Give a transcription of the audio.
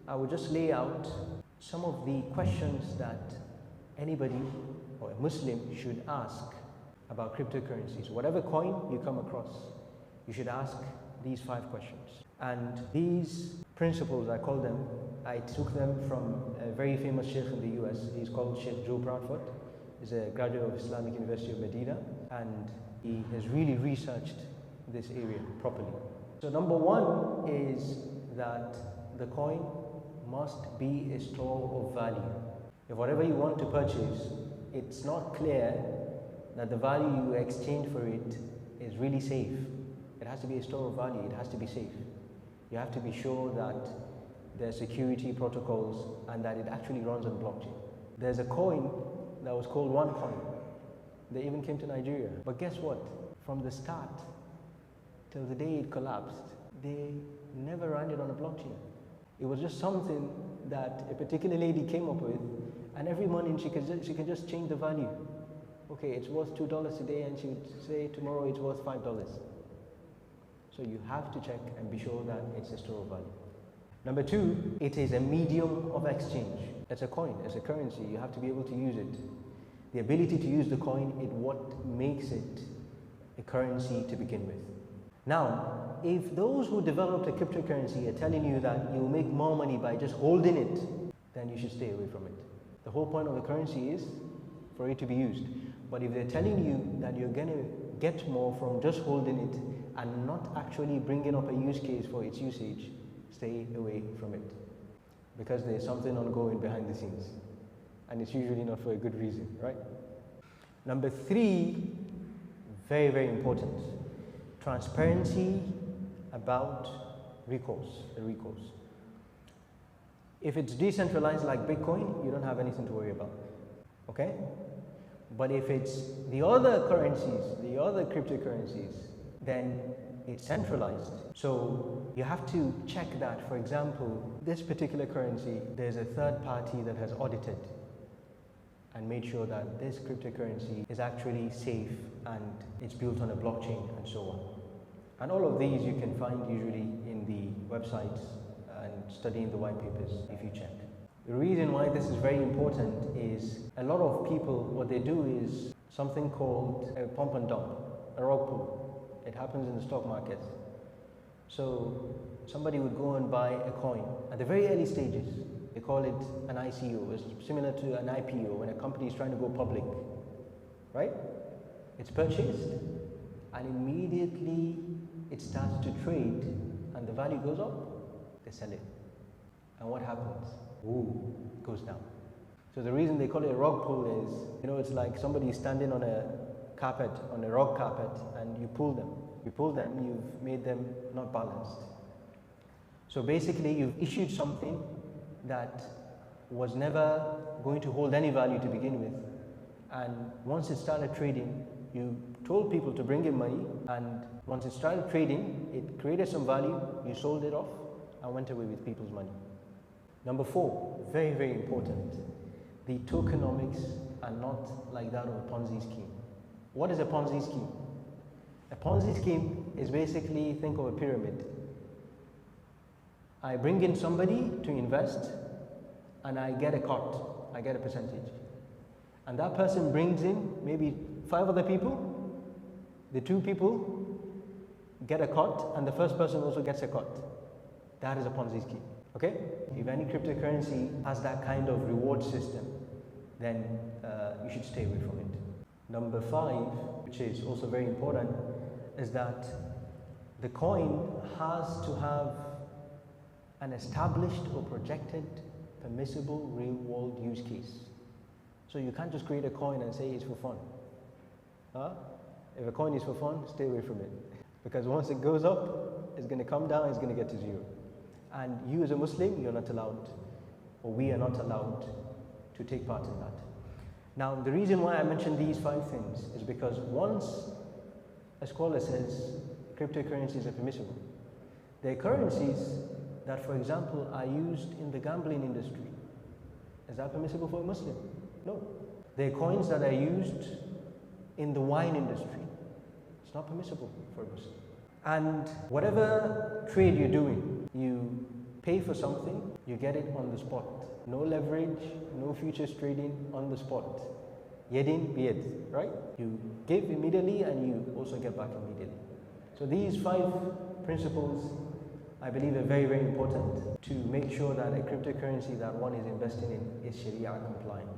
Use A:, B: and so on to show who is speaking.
A: I will just lay out some of the questions that anybody or a Muslim should ask about cryptocurrencies. Whatever coin you come across, you should ask these 5 questions. And these principles, I call them, I took them from a very famous sheikh in the US. He's called Sheikh Joe Proudfoot. He's a graduate of Islamic University of Medina, and he has really researched this area properly. So number 1 is that the coin must be a store of value. If whatever you want to purchase, it's not clear that the value you exchange for it is really safe. It has to be a store of value, it has to be safe. You have to be sure that there are security protocols and that it actually runs on blockchain. There's a coin that was called OneCoin. They even came to Nigeria. But guess what? From the start till the day it collapsed, they never ran it on a blockchain. It was just something that a particular lady came up with, and every morning she can just change the value. Okay, it's worth $2 today, and she would say tomorrow it's worth $5. So you have to check and be sure that it's a store of value. Number 2, it is a medium of exchange. It's a coin, it's a currency. You have to be able to use it. The ability to use the coin is what makes it a currency to begin with. Now, if those who developed a cryptocurrency are telling you that you'll make more money by just holding it, then you should stay away from it. The whole point of the currency is for it to be used. But if they're telling you that you're going to get more from just holding it and not actually bringing up a use case for its usage, stay away from it. Because there's something ongoing behind the scenes. And it's usually not for a good reason, right? Number 3, very, very important. Transparency about the recourse. If it's decentralized like Bitcoin, you don't have anything to worry about, okay? But if it's the other currencies, the other cryptocurrencies, then it's centralized. So you have to check that, for example, this particular currency, there's a third party that has audited and made sure that this cryptocurrency is actually safe and it's built on a blockchain and so on. And all of these you can find usually in the websites and studying the white papers if you check. The reason why this is very important is a lot of people, what they do is something called a pump and dump, a rug pull. It happens in the stock market. So somebody would go and buy a coin at the very early stages. They call it an ICO. It's similar to an IPO when a company is trying to go public, right? It's purchased and immediately it starts to trade and the value goes up, they sell it. And what happens? Ooh, it goes down. So the reason they call it a rug pull is, it's like somebody standing on a carpet, on a rug carpet, and you pull them. You pull them, you've made them not balanced. So basically you've issued something that was never going to hold any value to begin with. And once it started trading, you told people to bring in money, and once it started trading, it created some value, you sold it off and went away with people's money. Number 4, very, very important. The tokenomics are not like that of a Ponzi scheme. What is a Ponzi scheme? A Ponzi scheme is basically, think of a pyramid. I bring in somebody to invest and I get a cut, I get a percentage. And that person brings in maybe 5 other people. The 2 people get a cut and the first person also gets a cut. That is a Ponzi scheme, okay? If any cryptocurrency has that kind of reward system, then you should stay away from it. Number 5, which is also very important, is that the coin has to have an established or projected permissible real-world use case. So you can't just create a coin and say it's for fun. If a coin is for fun, stay away from it. Because once it goes up, it's going to come down, it's going to get to 0. And you as a Muslim, you're not allowed, or we are not allowed to take part in that. Now, the reason why I mentioned these 5 things is because once a scholar says cryptocurrencies are permissible, there are currencies that, for example, are used in the gambling industry. Is that permissible for a Muslim? No. There are coins that are used in the wine industry. It's not permissible for a Muslim. And whatever trade you're doing, you pay for something, you get it on the spot. No leverage, no futures trading, on the spot. Yedin biyad, right? You give immediately and you also get back immediately. So these 5 principles, I believe, are very, very important to make sure that a cryptocurrency that one is investing in is Sharia compliant.